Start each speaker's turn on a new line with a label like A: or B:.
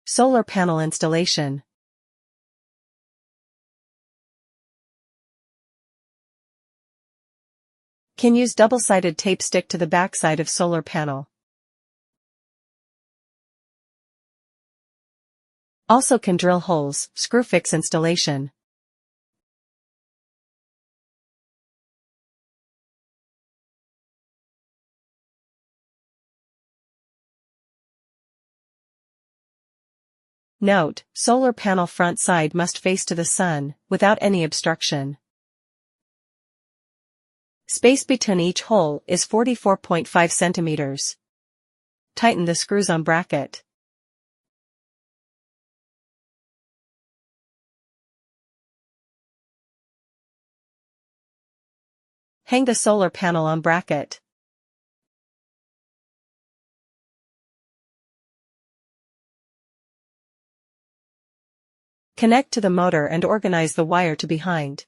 A: Solar panel installation. Can use double-sided tape stick to the backside of solar panel. Also can drill holes, screw fix installation. Note, solar panel front side must face to the sun, without any obstruction. Space between each hole is 44.5 centimeters. Tighten the screws on bracket. Hang the solar panel on bracket. Connect to the motor and organize the wire to behind.